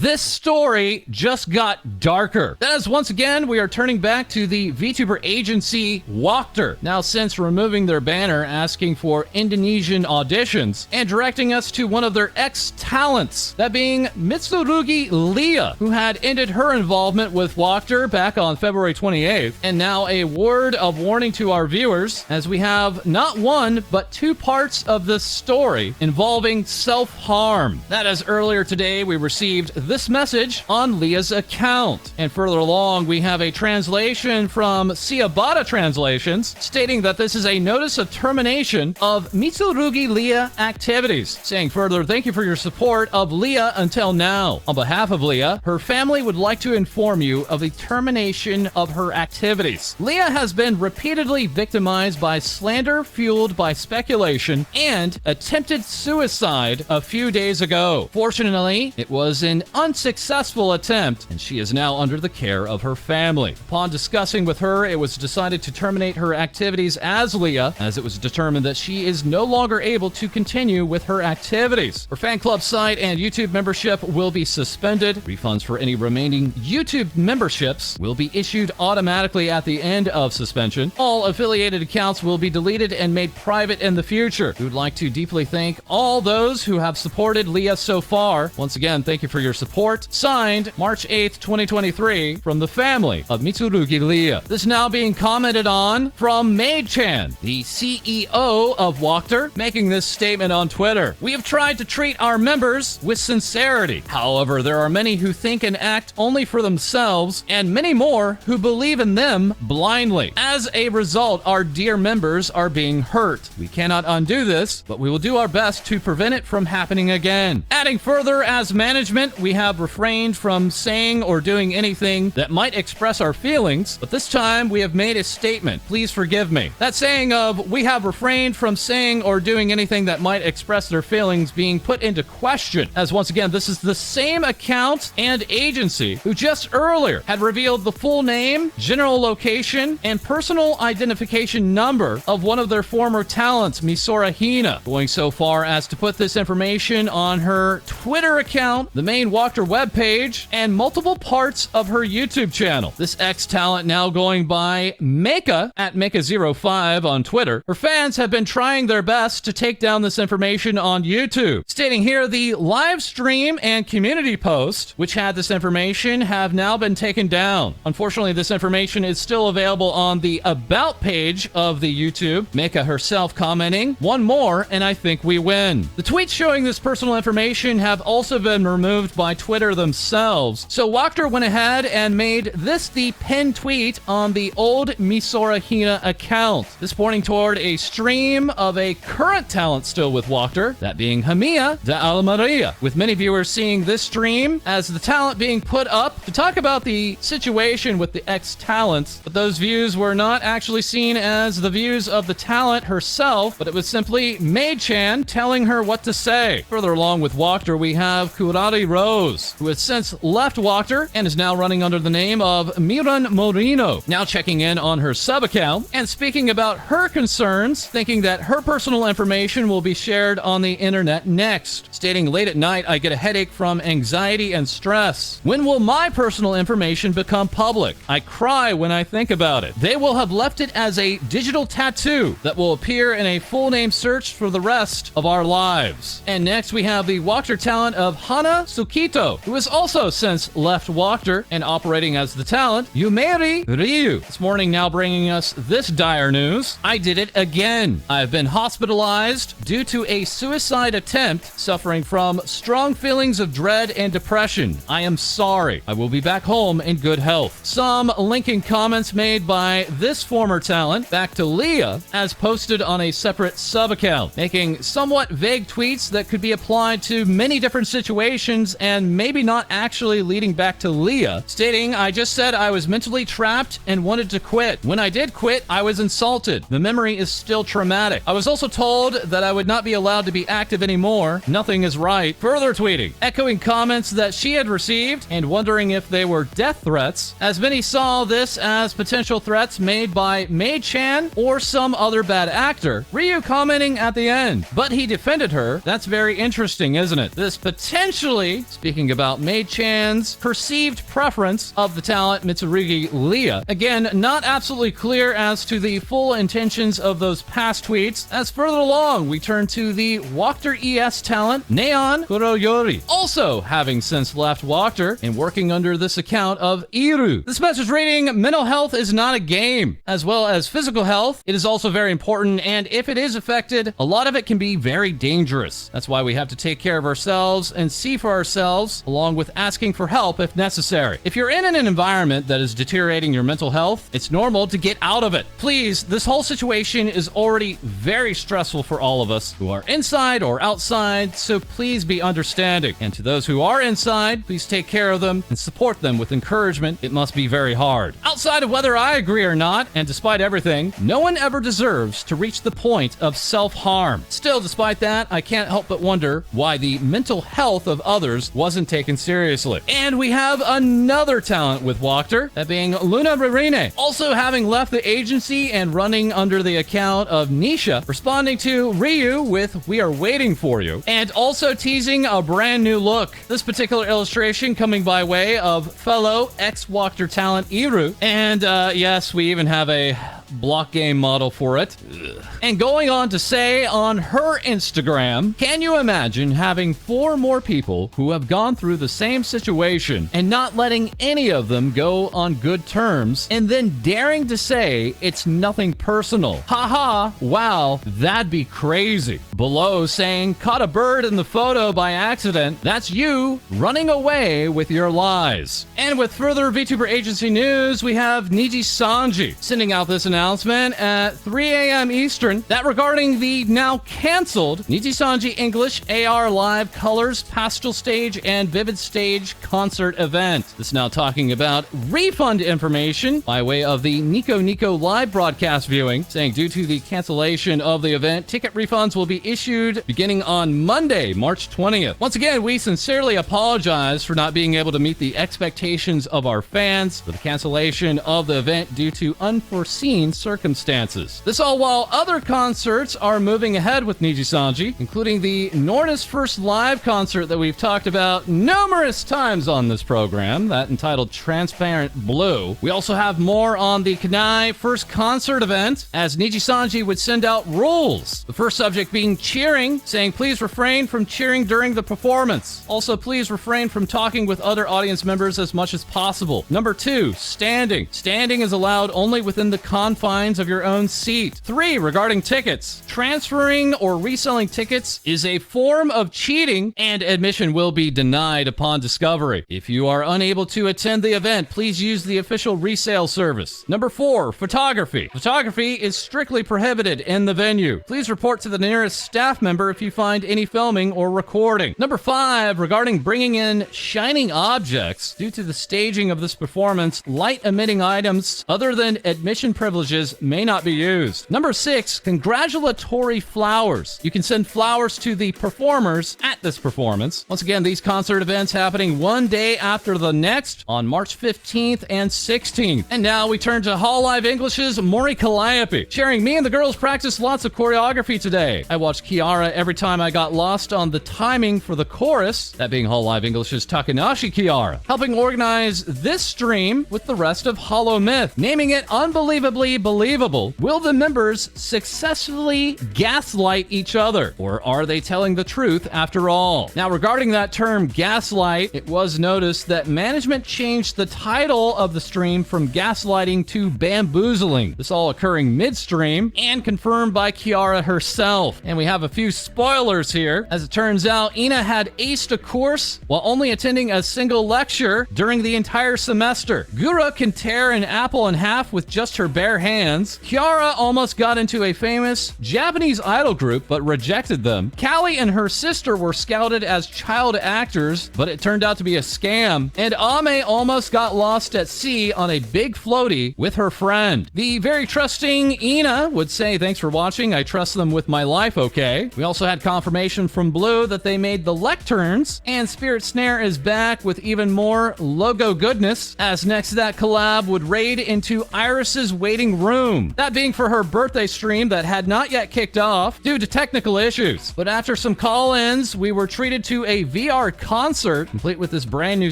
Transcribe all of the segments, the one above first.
this story just got darker. As once again, we are turning back to the VTuber agency WACTOR, now since removing their banner asking for Indonesian auditions and directing us to one of their ex-talents, that being Mitsurugi Leah, who had ended her involvement with WACTOR back on February 28th. And now a word of warning to our viewers, as we have not one, but two parts of this story involving self-harm. That as earlier today, we received this message on Leah's account. And further along, we have a translation from Ciabatta Translations stating that this is a notice of termination of Mitsurugi Leah activities. Saying further, thank you for your support of Leah until now. On behalf of Leah, her family would like to inform you of the termination of her activities. Leah has been repeatedly victimized by slander fueled by speculation and attempted suicide a few days ago. Fortunately, it was an unsuccessful attempt, and she is now under the care of her family. Upon discussing with her, it was decided to terminate her activities as Leah, as it was determined that she is no longer able to continue with her activities. Her fan club site and YouTube membership will be suspended. Refunds for any remaining YouTube memberships will be issued automatically at the end of suspension. All affiliated accounts will be deleted and made private in the future. We would like to deeply thank all those who have supported Leah so far. Once again, thank you for your support. Signed, March 8th, 2023, from the family of Mitsurugi Leah. This now being commented on from Maid-chan, the CEO of WACTOR, making this statement on Twitter. We have tried to treat our members with sincerity. However, there are many who think and act only for themselves, and many more who believe in them blindly. As a result, our dear members are being hurt. We cannot undo this, but we will do our best to prevent it from happening again. Adding further, as management, we have refrained from saying or doing anything that might express our feelings, but this time we have made a statement. Please forgive me. That saying of we have refrained from saying or doing anything that might express their feelings being put into question, as once again, this is the same account and agency who just earlier had revealed the full name, general location, and personal identification number of one of their former talents, Misora Hina, going so far as to put this information on her Twitter account, the main WACTOR webpage, and multiple parts of her YouTube channel. This ex-talent now going by Mecha at Mecha05 on Twitter. Her fans have been trying their best to take down this information on YouTube. Stating here, the live stream and community post, which had this information, have now been taken down. Unfortunately, this information is still available on the About page of the YouTube. Mecha herself commenting, "One more, and I think we win." The tweets showing this personal information have also been removed by Twitter themselves. So WACTOR went ahead and made this the pinned tweet on the old Misora Hina account. This pointing toward a stream of a current talent still with WACTOR, that being Hamiya de Almeria, with many viewers seeing this stream as the talent being put up to talk about the situation with the ex-talents, but those views were not actually seen as the views of the talent herself, but it was simply Maid-chan telling her what to say. Further along with WACTOR, we have Kurari Rose, who has since left WACTOR and is now running under the name of Miran Morino, now checking in on her sub-account and speaking about her concerns, thinking that her personal information will be shared on the internet next, stating, "Late at night, I get a headache from anxiety and stress. When will my personal information become public? I cry when I think about it. They will have left it as a digital tattoo that will appear in a full name search for the rest of our lives." And next we have the WACTOR talent of Hana Tsukito, who has also since left WACTOR and operating as the talent Yumeri Ryu. This morning now bringing us this dire news. "I did it again. I've been hospitalized due to a suicide attempt, suffering from strong feelings of dread and depression. I am sorry. I will be back home in good health." Some linking comments made by this former talent back to Leah as posted on a separate sub-account, making somewhat vague tweets that could be applied to many different situations and maybe not actually leading back to Leah, stating, "I just said I was mentally trapped and wanted to quit. When I did quit, I was insulted. The memory is still traumatic. I was also told that I would not be allowed to be active anymore. Nothing is right." Further tweeting, echoing comments that she had received and wondering if they were death threats, as many saw this as potential threats made by Maid-chan or some other bad actor. Ryu commenting at the end, "But he defended her. That's very interesting, isn't it? This potentially," speaking speaking about Mei-chan's perceived preference of the talent Mitsurugi Leah. Again, not absolutely clear as to the full intentions of those past tweets. As further along, we turn to the WACTOR ES talent Neon Kuroyori, also having since left WACTOR and working under this account of Iru. This message reading, mental health is not a game. As well as physical health, it is also very important, and if it is affected, a lot of it can be very dangerous. That's why we have to take care of ourselves and see for ourselves, along with asking for help if necessary. If you're in an environment that is deteriorating your mental health, it's normal to get out of it. Please, this whole situation is already very stressful for all of us who are inside or outside, so please be understanding. And to those who are inside, please take care of them and support them with encouragement. It must be very hard. Outside of whether I agree or not, and despite everything, no one ever deserves to reach the point of self-harm. Still, despite that, I can't help but wonder why the mental health of others wasn't taken seriously. And we have another talent with WACTOR, that being Luna Ririne, also having left the agency and running under the account of Nisha, responding to Ryu with "We are waiting for you," and also teasing a brand new look. This particular illustration coming by way of fellow ex-WACTOR talent Iru, and yes, we even have a block game model for it. Ugh. And going on to say on her Instagram, can you imagine having 4 more people who have gone through the same situation and not letting any of them go on good terms, and then daring to say it's nothing personal? Haha, wow, that'd be crazy. Below saying, caught a bird in the photo by accident. That's you running away with your lies. And with further VTuber agency news, we have Nijisanji sending out this announcement at 3 a.m. Eastern that regarding the now canceled Nijisanji English AR Live Colors Pastel Stage and Vivid Stage concert event. This is now talking about refund information by way of the Nico Nico live broadcast viewing, saying due to the cancellation of the event, ticket refunds will be issued beginning on Monday, March 20th. Once again, we sincerely apologize for not being able to meet the expectations of our fans for the cancellation of the event due to unforeseen circumstances. This all while other concerts are moving ahead with Nijisanji, including the Norda's first live concert that we've talked about numerous times on this program, that entitled Transparent Blue. We also have more on the Kanai first concert event, as Nijisanji would send out rules. The first subject being cheering, saying please refrain from cheering during the performance. Also, please refrain from talking with other audience members as much as possible. Number 2, standing. Standing is allowed only within the confines of your own seat. 3, regarding tickets. Transferring or reselling tickets is a form of cheating, and admission will be denied upon discovery. If you are unable to attend the event, please use the official resale service. Number 4, photography. Photography is strictly prohibited in the venue. Please report to the nearest staff member if you find any filming or recording. Number 5, regarding bringing in shining objects. Due to the staging of this performance, light-emitting items other than admission privileges may not be used. Number 6, congratulatory flowers. You can send flowers to the performers at this performance. Once again, these concert events happening one day after the next on March 15th and 16th. And now we turn to HoloLive English's Mori Calliope, sharing me and the girls practiced lots of choreography today. I watched Kiara every time I got lost on the timing for the chorus, that being HoloLive English's Takanashi Kiara, helping organize this stream with the rest of HoloMyth, naming it Unbelievably Believable. Will the members successfully gaslight each other, or are they telling the truth after all? Now, regarding that term gaslight, it was noticed that management changed the title of the stream from gaslighting to bamboozling. This all occurring midstream and confirmed by Kiara herself. And we have a few spoilers here. As it turns out, Ina had aced a course while only attending a single lecture during the entire semester. Gura can tear an apple in half with just her bare hands. Kiara almost got into a famous Japanese idol group but rejected them. Callie and her sister were scouted as child actors, but it turned out to be a scam. And Ame almost got lost at sea on a big floaty with her friend. The very trusting Ina would say, thanks for watching, I trust them with my life, okay? We also had confirmation from Blue that they made the lecterns, and Spirit Snare is back with even more logo goodness, as next that collab would raid into IRyS's waiting waiting room. That being for her birthday stream that had not yet kicked off due to technical issues. But after some call-ins, we were treated to a VR concert, complete with this brand new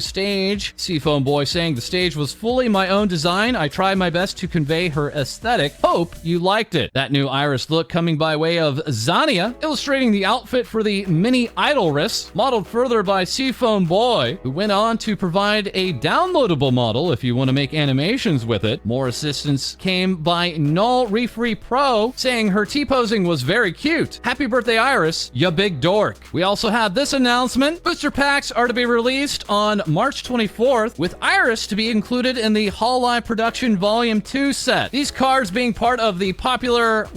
stage. Seafoam Boy saying the stage was fully my own design. I tried my best to convey her aesthetic. Hope you liked it. That new IRyS look coming by way of Zania, illustrating the outfit for the mini IRyS, modeled further by Seafoam Boy, who went on to provide a downloadable model if you want to make animations with it. More assistance came by Null Refree Pro, saying her T-posing was very cute. Happy birthday, IRyS, ya big dork. We also have this announcement. Booster packs are to be released on March 24th, with IRyS to be included in the HoloLyve Production Volume 2 set. These cards being part of the popular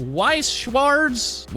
Schwarz.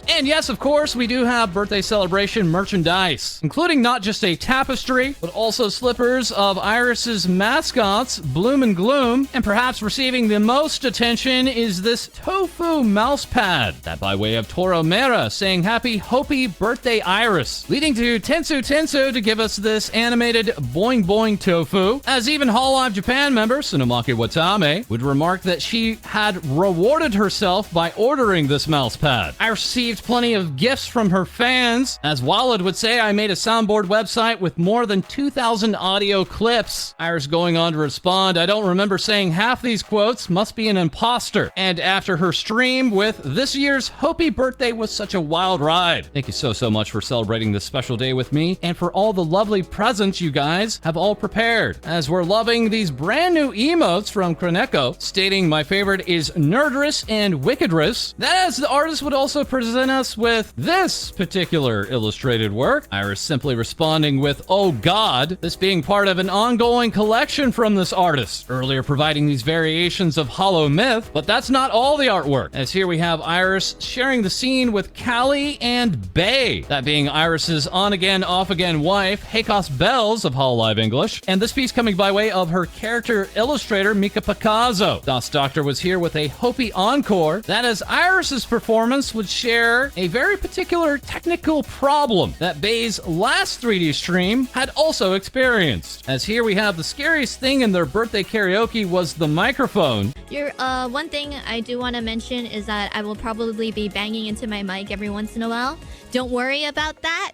And yes, of course, we do have birthday celebration merchandise, including not just a tapestry, but also slippers of IRyS's mascots, Bloom and Gloom, and perhaps receiving the most attention is this tofu mouse pad. That by way of Toro Mera saying happy Hopi birthday IRyS, leading to Tensu to give us this animated boing boing tofu, as even HoloLyve Japan member Tsunomaki Watame would remark that she had rewarded herself by ordering this mouse pad. I received plenty of gifts from her fans. As Walid would say, I made a soundboard website with more than 2,000 audio clips. IRyS going on to respond, I don't remember saying half these quotes, must be an imposter. And after her stream with this year's Hopi birthday was such a wild ride. Thank you so much for celebrating this special day with me and for all the lovely presents you guys have all prepared. As we're loving these brand new emotes from Kroneko, stating my favorite is Nerdress and Wickedress. That as the artist would also present us with this particular illustrated work. IRyS simply responding with, oh god, this being part of an ongoing collection from this artist. Earlier providing these variations of HoloMyth, but that's not all the artwork, as here we have IRyS sharing the scene with Callie and Bay. That being IRys's on-again, off-again wife, Heikos Bells of HoloLyve English, and this piece coming by way of her character illustrator, Mika Picasso. Das Doctor was here with a Hopi encore that as IRys's performance would share a very particular technical problem that Bay's last 3D stream had also experienced. As here we have the scariest thing in their birthday karaoke was the microphone. One thing I do want to mention is that I will probably be banging into my mic every once in a while. Don't worry about that.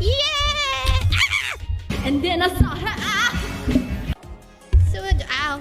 Yeah! Ah! And then I saw her. Ah! So, ow.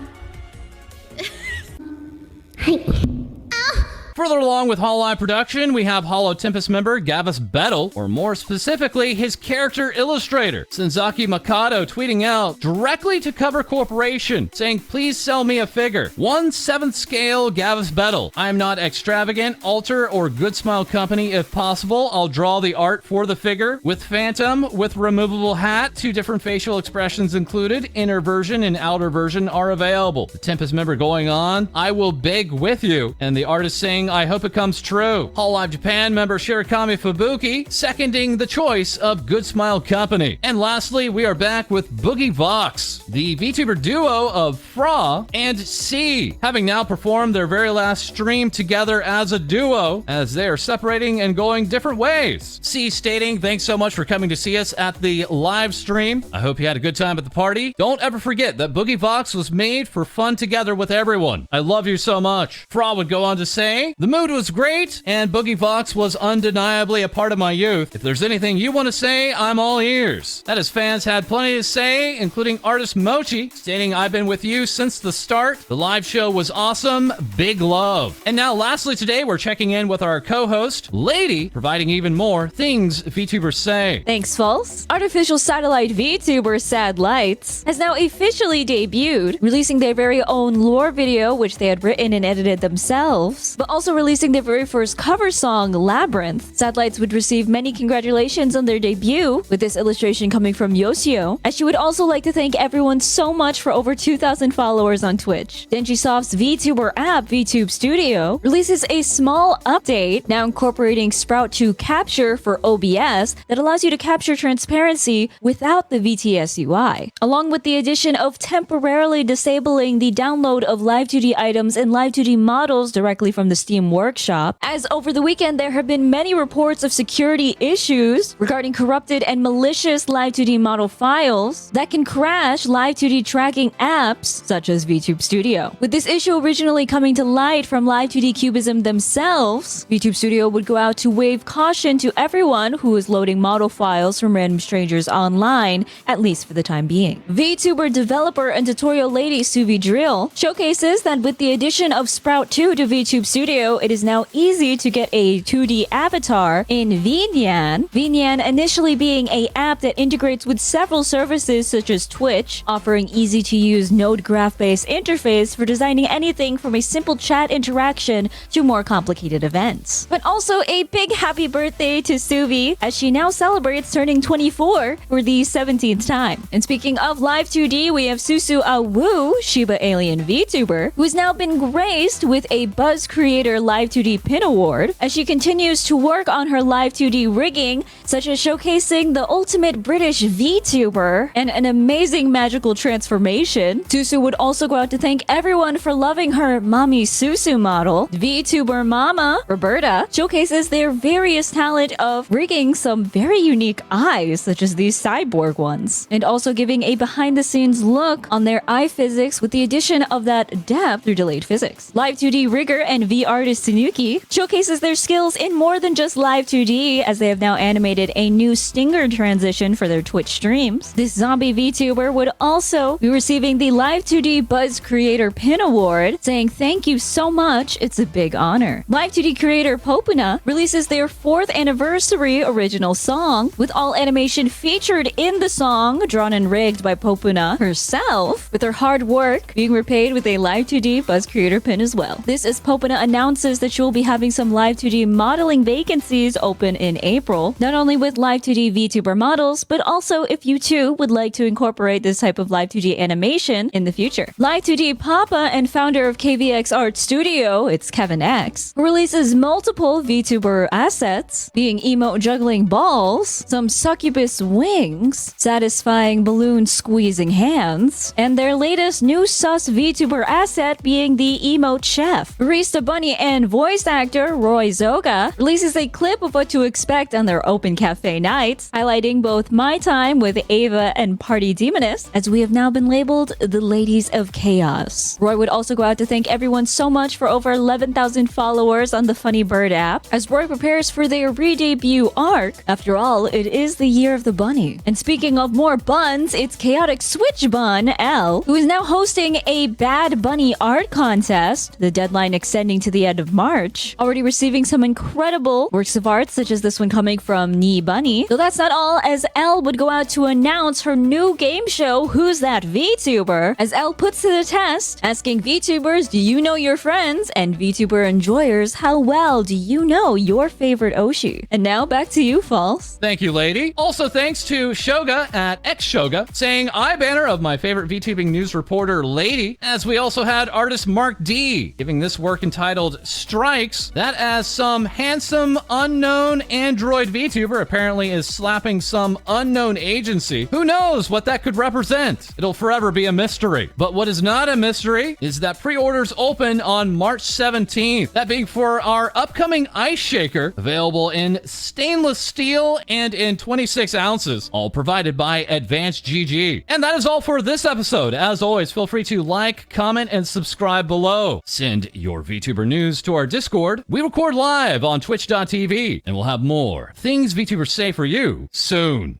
Further along with HoloLyve production, we have Holo Tempest member Gavis Bettel, or more specifically, his character illustrator, Senzaki Mikado, tweeting out directly to Cover Corporation, saying, please sell me a figure. 1/7 scale Gavis Bettel. I am not extravagant, alter, or good smile company. If possible, I'll draw the art for the figure with Phantom, with removable hat, 2 different facial expressions included, inner version and outer version are available. The Tempest member going on, I will beg with you, and the artist saying, I hope it comes true. HoloLyve Japan member Shirakami Fubuki seconding the choice of Good Smile Company. And lastly, we are back with VOXX, the VTuber duo of Fra and C, having now performed their very last stream together as a duo, as they are separating and going different ways. C stating, thanks so much for coming to see us at the live stream. I hope you had a good time at the party. Don't ever forget that VOXX was made for fun together with everyone. I love you so much. Fra would go on to say, the mood was great, and VOXX was undeniably a part of my youth. If there's anything you want to say, I'm all ears. That is, fans had plenty to say, including artist Mochi, stating, I've been with you since the start. The live show was awesome. Big love. And now, lastly today, we're checking in with our co-host, Lae-Dee, providing even more things VTubers say. Thanks, False. Artificial satellite VTuber Sad Lights has now officially debuted, releasing their very own lore video, which they had written and edited themselves, but also releasing their very first cover song, Labyrinth. Sad Lights would receive many congratulations on their debut, with this illustration coming from Yoshio, as she would also like to thank everyone so much for over 2,000 followers on Twitch. Denjisoft's VTuber app, VTube Studio, releases a small update, now incorporating Sprout to Capture for OBS, that allows you to capture transparency without the VTS UI, along with the addition of temporarily disabling the download of Live 2D items and Live 2D models directly from the Steam Team Workshop, as over the weekend there have been many reports of security issues regarding corrupted and malicious Live2D model files that can crash Live2D tracking apps such as VTube Studio. With this issue originally coming to light from Live2D Cubism themselves, VTube Studio would go out to wave caution to everyone who is loading model files from random strangers online, at least for the time being. VTuber developer and tutorial lady Suvi Drill showcases that with the addition of Sprout 2 to VTube Studio, it is now easy to get a 2D avatar in VNyan. VNyan initially being an app that integrates with several services such as Twitch, offering easy-to-use node graph-based interface for designing anything from a simple chat interaction to more complicated events. But also a big happy birthday to Suvi, as she now celebrates turning 24 for the 17th time. And speaking of Live2D, we have Susu Awu, Shiba Alien VTuber, who has now been graced with a Buzz Creator Live2D Pin Award as she continues to work on her Live2D rigging, such as showcasing the ultimate British VTuber and an amazing magical transformation. Susu would also go out to thank everyone for loving her Mommy Susu model. VTuber Mama, Roberta, showcases their various talent of rigging some very unique eyes, such as these cyborg ones, and also giving a behind-the-scenes look on their eye physics with the addition of that depth through delayed physics. Live2D rigger and V-artist Tanuki showcases their skills in more than just Live2D, as they have now animated a new stinger transition for their Twitch streams. This zombie VTuber would also be receiving the Live2D Buzz Creator Pin Award, saying thank you so much, it's a big honor. Live2D creator Popuna releases their 4th anniversary original song, with all animation featured in the song drawn and rigged by Popuna herself, with her hard work being repaid with a Live2D Buzz Creator Pin as well. This as Popuna announces that she will be having some Live2D modeling vacancies open in April, not only with Live2D VTuber models, but also if you too would like to incorporate this type of Live2D animation in the future. Live2D Papa and founder of KVX Art Studio, it's Kevin X, who releases multiple VTuber assets, being emote juggling balls, some succubus wings, satisfying balloon squeezing hands, and their latest new sus VTuber asset being the emote chef. Barista Bunny and voice actor Roy Zoga releases a clip of what to expect on their open cafe nights, highlighting both my time with Ava and Party Demoness, as we have now been labeled the Ladies of Chaos. Roy would also go out to thank everyone so much for over 11,000 followers on the Funny Bird app, as Roy prepares for their re-debut arc. After all, it is the year of the bunny. And speaking of more buns, it's Chaotic Switch Bun, L, who is now hosting a Bad Bunny art contest, the deadline extending to the end of March, already receiving some incredible works of art, such as this one coming from Knee Bunny. Though that's not all, as Elle would go out to announce her new game show, Who's That VTuber? As Elle puts to the test, asking VTubers, do you know your friends? And VTuber enjoyers, how well do you know your favorite Oshi? And now back to you, False. Thank you, lady. Also thanks to Shoga at Ex-Shoga, saying eye banner of my favorite VTubing news reporter, Lae-Dee, as we also had artist Mark D giving this work entitled Strikes, that as some handsome, unknown Android VTuber apparently is slapping some unknown agency. Who knows what that could represent? It'll forever be a mystery. But what is not a mystery is that pre-orders open on March 17th. That being for our upcoming ice shaker, available in stainless steel and in 26 ounces, all provided by Advanced GG. And that is all for this episode. As always, feel free to like, comment, and subscribe below. Send your VTuber news to our Discord. We record live on twitch.tv, and we'll have more things VTubers say for you soon.